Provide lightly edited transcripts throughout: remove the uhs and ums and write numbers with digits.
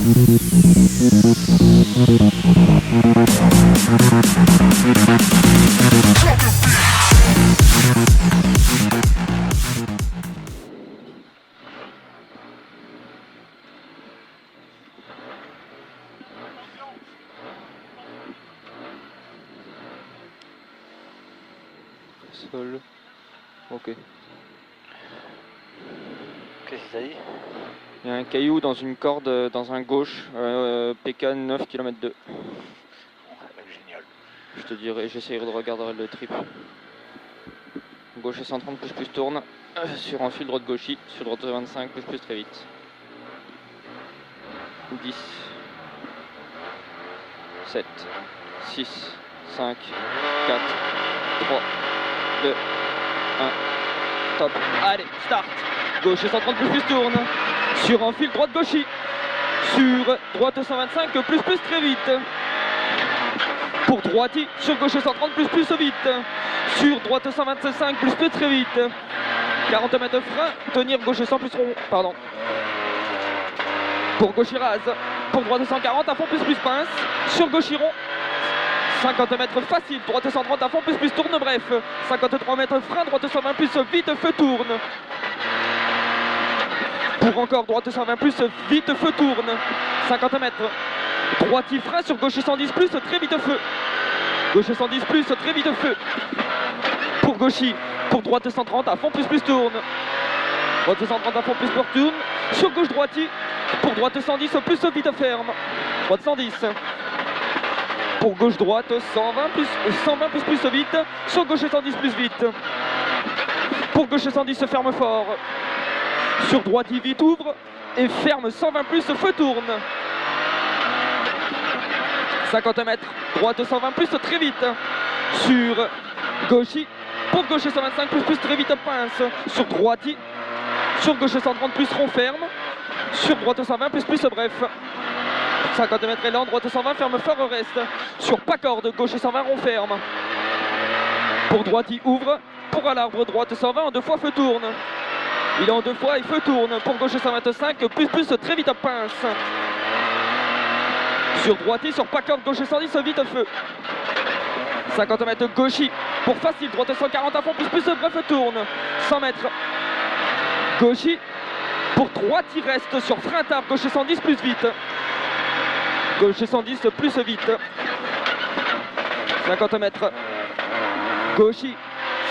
Sol. Ok. Qu'est-ce que ça dit? Il y a un caillou dans une corde dans un gauche, PK 9 km 2. Génial. Je te dirai, j'essayerai de regarder le trip. Gauche 130 plus tourne. Sur un fil droite gauchy, sur droite 25 plus très vite. 10, 7, 6, 5, 4, 3, 2, 1. Top. Allez, start. Gauche 130 plus tourne. Sur un fil droite gauchy. Sur droite 125 plus très vite. Pour droiti, sur gauche 130 plus vite. Sur droite 125 plus très vite. 40 mètres frein, tenir gauche 100 plus rond, pardon. Pour gauche rase, pour droite 140 à fond plus pince. Sur gauche rond, 50 mètres facile, droite 130 à fond plus tourne, bref. 53 mètres frein, droite 120 plus vite, feu tourne. Pour encore droite 120 plus vite, feu tourne. 50 mètres. Droiti frein sur gauche 110 plus, très vite feu. Gauche 110 plus, très vite feu. Pour gauchy, pour droite 130 à fond plus tourne. Droite 130 à fond plus tourne. Sur gauche droiti, pour droite 110 plus vite ferme. Droite 110. Pour gauche droite 120 plus vite. Sur gauche 110 plus vite. Pour gauche 110 ferme fort. Sur droite il vite ouvre et ferme 120 plus, feu tourne. 50 mètres, droite 120 plus très vite. Sur gauchy, pour gauche 125 plus très vite pince. Sur droiti, sur gauche 130 plus rond ferme. Sur droite 120 plus bref. 50 mètres élan, droite 120 ferme fort au reste. Sur pas corde, gauche 120 rond ferme. Pour droiti ouvre, pour à l'arbre droite 120 en deux fois feu tourne. Il est en deux fois et feu tourne. Pour gauche 125 plus très vite pince. Sur droiti, sur pas corde, gauche 110 vite feu. 50 mètres gauchy. Pour facile, droite 140 à fond plus bref tourne. 100 mètres gauchy. Pour droite il reste sur frein tard, gauche 110 plus vite. Gauche 110 plus vite. 50 mètres gauchy.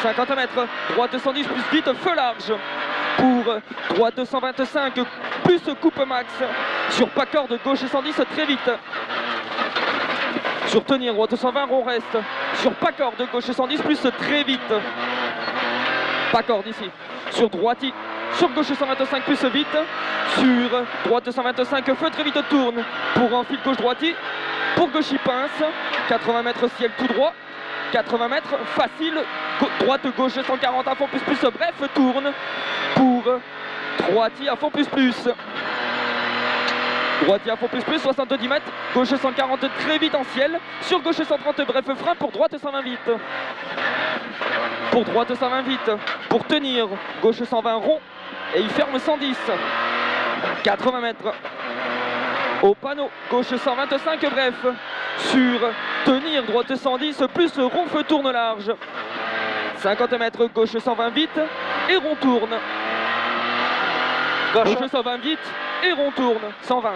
50 mètres, droite 110 plus vite, feu large. Pour droite 125 plus coupe max. Sur pas corde, gauche 110 très vite. Sur tenir, droite 120 rond reste. Sur pas corde, gauche 110 plus très vite. Pas corde ici. Sur droiti, sur gauche 125 plus vite. Sur droite 125 feu très vite tourne. Pour un fil gauche droiti. Pour gauche pince. 80 mètres ciel tout droit. 80 mètres facile. Droite gauche 140 à fond plus bref tourne. Pour droiti à fond plus. Droiti à fond plus 70 mètres. Gauche 140 très vite en ciel. Sur gauche 130 bref frein. Pour droite 120 vite. Pour droite 120 vite. Pour tenir gauche 120 rond. Et il ferme 110. 80 mètres. Au panneau gauche 125 bref. Sur tenir droite 110 plus rond feu tourne large. 50 mètres gauche 120 vite et rond tourne. Gauche 120 vite et rond tourne. 120.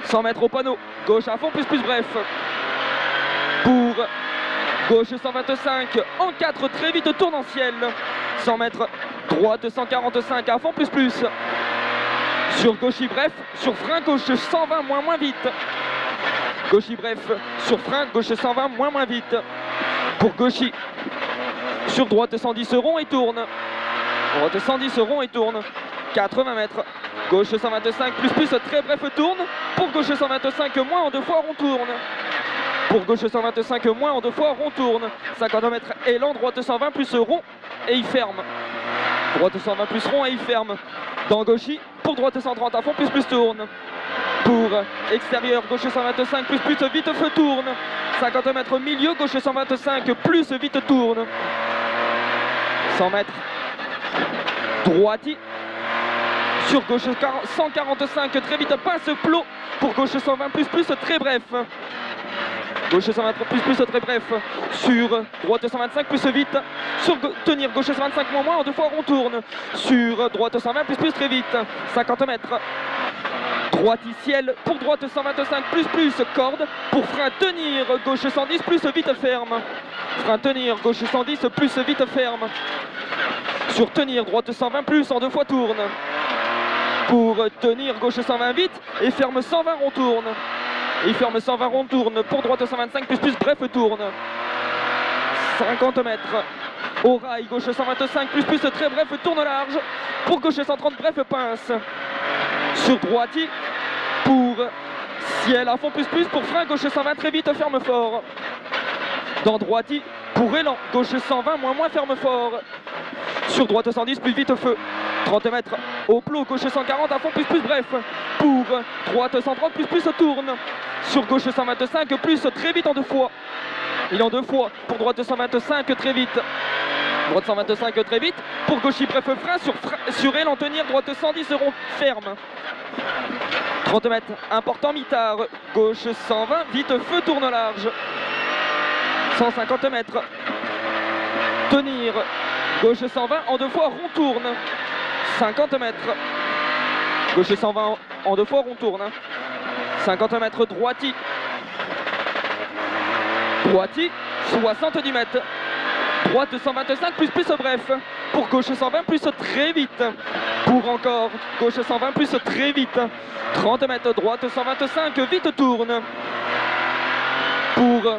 100 mètres au panneau. Gauche à fond plus bref. Pour gauche 125 en 4 très vite tourne en ciel. 100 mètres droite 145 à fond plus. Sur gauchy bref. Sur frein gauche 120 moins vite. Gauchy bref. Sur frein gauche 120 moins vite. Pour gauchy. Sur droite 110 rond et tourne. Droite 110 rond et tourne. 80 mètres. Gauche 125 plus très bref tourne. Pour gauche 125 moins en deux fois rond tourne. Pour gauche 125 moins en deux fois rond tourne. 50 mètres élan, droite 120 plus rond et il ferme. Droite 120 plus rond et il ferme. Dans gauchy, pour droite 130 à fond plus tourne. Pour extérieur, gauche 125 plus vite feu tourne. 50 mètres milieu, gauche 125 plus vite tourne. 100 mètres droiti. Sur gauche 145, très vite, pince plot. Pour gauche 120 plus très bref. Gauche 120 plus très bref. Sur droite 125 plus vite. Sur tenir gauche 125 moins, en 2 fois rond tourne. Sur droite 120 plus très vite. 50 mètres. Droite ciel pour droite 125 plus corde. Pour frein tenir gauche 110 plus vite ferme. Frein tenir gauche 110 plus vite ferme. Sur tenir droite 120 plus en 2 fois tourne. Pour tenir gauche 120 vite et ferme 120 rond tourne. Et ferme 120 rond tourne pour droite 125 plus bref tourne. 50 mètres. Au rail gauche 125 plus très bref tourne large. Pour gauche 130 bref pince. Sur droiti pour ciel à fond plus pour frein gauche 120 très vite ferme fort. Dans droiti pour élan gauche 120 moins ferme fort. Sur droite 110 plus vite feu. 30 mètres au plot gauche 140 à fond plus bref. Pour droite 130 plus tourne. Sur gauche 125 plus très vite en 2 fois. Il en 2 fois pour droite 125 très vite. Droite 125 très vite. Pour gauche bref frein sur élan tenir droite 110 rond ferme. 30 mètres important mitard. Gauche 120 vite feu tourne large. 150 mètres. Tenir gauche 120 en 2 fois rond tourne. 50 mètres. Gauche 120 en 2 fois rond tourne. 50 mètres droiti. Droiti 70 mètres. Droite 125 plus bref. Pour gauche 120 plus très vite. Pour encore gauche 120 plus très vite. 30 mètres droite 125 vite tourne. Pour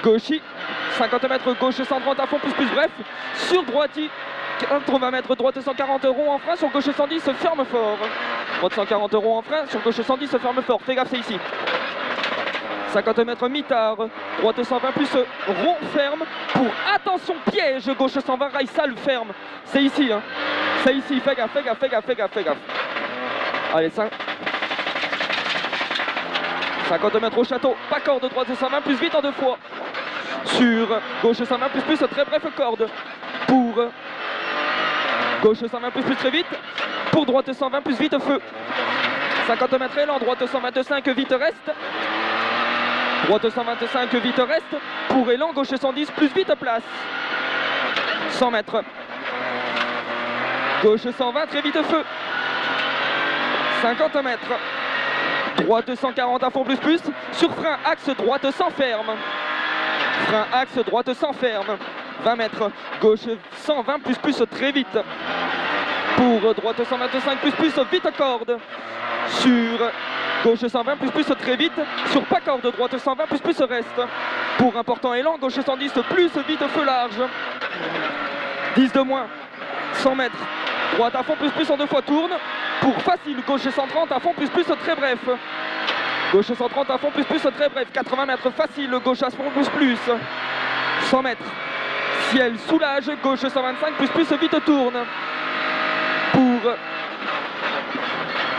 gauchi 50 mètres gauche 130 à fond plus bref. Sur droiti 80 mètres droite 140 rond en frein. Sur gauche 110 ferme fort. Droite 140 rond en frein. Sur gauche 110 ferme fort. Fais gaffe, c'est ici. 50 mètres mitard, droite 120 plus rond ferme pour attention piège, gauche 120 rail sale ferme. C'est ici, hein. C'est ici, fais gaffe. Allez, 50 mètres au château, pas corde, droite 120 plus vite en 2 fois. Sur gauche 120 plus très bref corde. Pour gauche 120 plus très vite. Pour droite 120 plus vite feu. 50 mètres élan, droite 125 vite reste. Droite 125 vite reste. Pour élan gauche 110 plus vite place. 100 mètres. Gauche 120 très vite feu. 50 mètres. Droite 140 à fond plus. Sur frein axe droite sans ferme. Frein axe droite sans ferme. 20 mètres. Gauche 120 plus très vite. Pour droite 125 plus vite corde. Sur gauche 120 plus très vite. Sur pas corde droite 120 plus reste. Pour important élan gauche 110 plus vite feu large. 10 de moins. 100 mètres. Droite à fond plus en 2 fois tourne. Pour facile gauche 130 à fond plus très bref. Gauche 130 à fond plus très bref. 80 mètres facile gauche à fond plus. 100 mètres. Ciel soulage gauche 125 plus vite tourne. Pour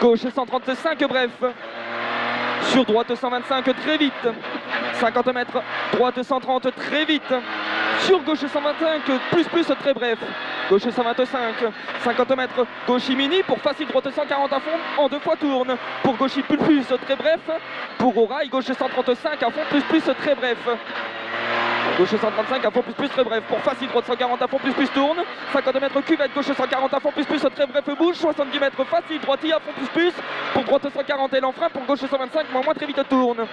gauche 135 bref. Sur droite 125 très vite. 50 mètres. Droite 130 très vite. Sur gauche 125 plus très bref. Gauche 125. 50 mètres. Gauche mini pour facile droite 140 à fond en 2 fois tourne. Pour gauche plus très bref. Pour au rail gauche 135 à fond plus très bref. Gauche 135 à fond plus très bref. Pour facile droite 140 à fond plus tourne. 50 mètres cuvette gauche 140 à fond plus très bref bouge. 70 mètres facile droitier à fond plus. Pour droite 140 et l'enfrein. Pour gauche 125 moins très vite tourne.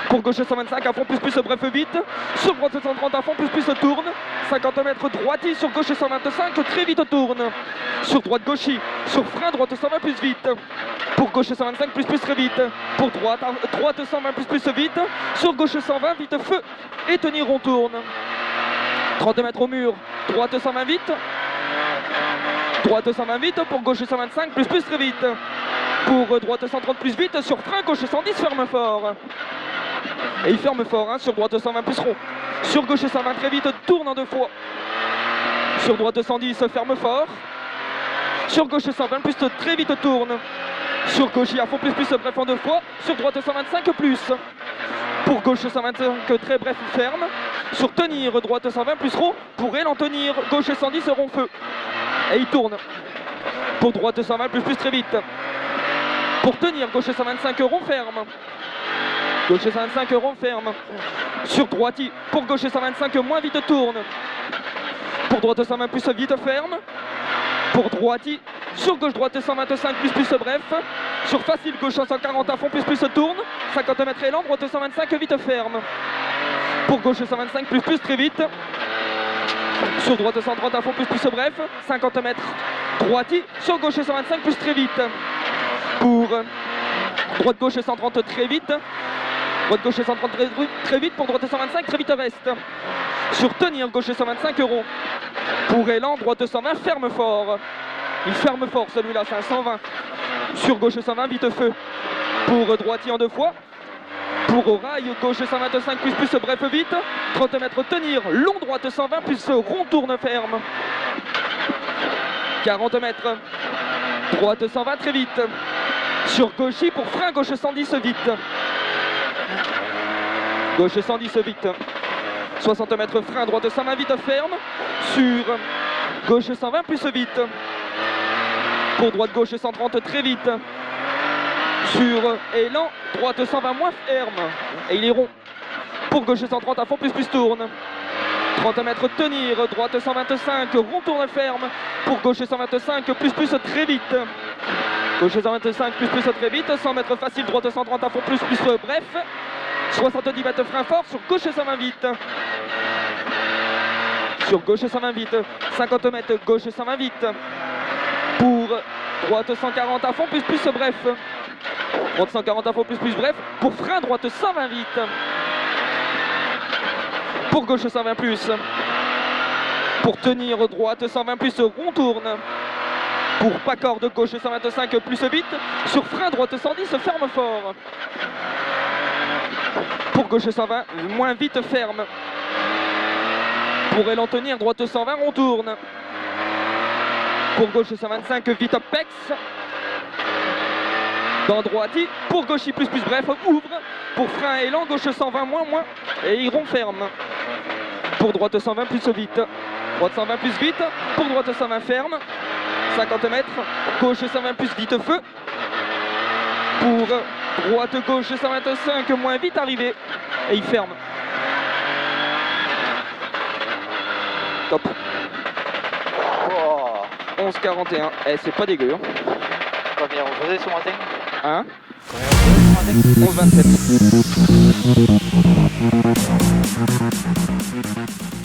Pour gauche 125 à fond plus bref vite. Sur droite 130 à fond plus tourne. 50 mètres droitier sur gauche 125 très vite tourne. Sur droite gauchis. Sur frein droite 120 plus vite. Pour gauche 125 plus très vite. Pour droite 120 plus vite. Sur gauche 120 vite feu. Et tenir on tourne. 30 mètres au mur. Droite 120 vite. Droite 120 vite. Pour gauche 125 plus très vite. Pour droite 130 plus vite. Sur frein gauche 110 ferme fort. Et il ferme fort hein, sur droite 120 plus rond. Sur gauche 120 très vite, tourne en 2 fois. Sur droite 110 ferme fort. Sur gauche 120 plus très vite tourne. Sur gauche à fond plus bref en 2 fois. Sur droite 125 plus. Pour gauche 125 très bref ferme. Sur tenir droite 120 plus rond. Pour élan tenir gauche 110 rond feu. Et il tourne. Pour droite 120 plus très vite. Pour tenir, gauche 125 rond ferme. Gauche 125 rond ferme. Sur droiti, pour gauche 125 moins vite tourne. Pour droite 120 plus vite ferme. Pour droiti, sur gauche droite 125 plus bref. Sur facile gauche 140 à fond plus tourne. 50 mètres élan, droite 125 vite ferme. Pour gauche 125 plus très vite. Sur droite 130 à fond plus bref. 50 mètres droiti. Sur gauche 125 plus très vite. Pour droite gauche 130 très vite. Droite gauche 130 très vite. Pour droite 125 très vite reste. Sur tenir gauche 125 euros. Pour élan droite 120 ferme fort. Il ferme fort celui-là, c'est un 120. Sur gauche 120 vite feu. Pour droitier en deux fois. Pour rail gauche 125 plus bref vite. 30 mètres tenir long droite 120 plus rond tourne ferme. 40 mètres. Droite 120 très vite. Sur gauchy pour frein gauche 110 vite. Gauche 110 vite. 60 mètres frein droite 120 vite ferme. Sur gauche 120 plus vite. Pour droite gauche 130 très vite. Sur élan droite 120 moins ferme. Et il est rond. Pour gauche 130 à fond plus tourne. 30 mètres tenir droite 125 rond tourne ferme. Pour gauche 125 plus très vite. Gauche 125 plus très vite. 100 mètres facile droite 130 à fond plus bref. 70 mètres frein fort sur gauche 120 vite. Sur gauche 120 vite. 50 mètres gauche 120 vite. Pour droite 140 à fond plus bref. Droite 140 à fond plus bref. Pour frein droite 120 vite. Pour gauche 120 plus. Pour tenir droite 120 plus rond tourne. Pour pas corde gauche 125 plus vite. Sur frein droite 110 ferme fort. Pour gauche 120 moins vite ferme. Pour élan tenir droite 120 rond tourne. Pour gauche 125 vite pex. Dans droiti. Pour gauche plus bref ouvre. Pour frein élan gauche 120 moins. Et il rond ferme. Pour droite 120 plus vite. Droite 120 plus vite. Pour droite 120 ferme. 50 mètres. Gauche 120 plus vite feu. Pour droite gauche 125 moins vite arrivé. Et il ferme. Top. Oh. 11,41. Eh, c'est pas dégueu. Hein. Combien on faisait ce matin? Hein? Combien on faisait ce matin? 11,27.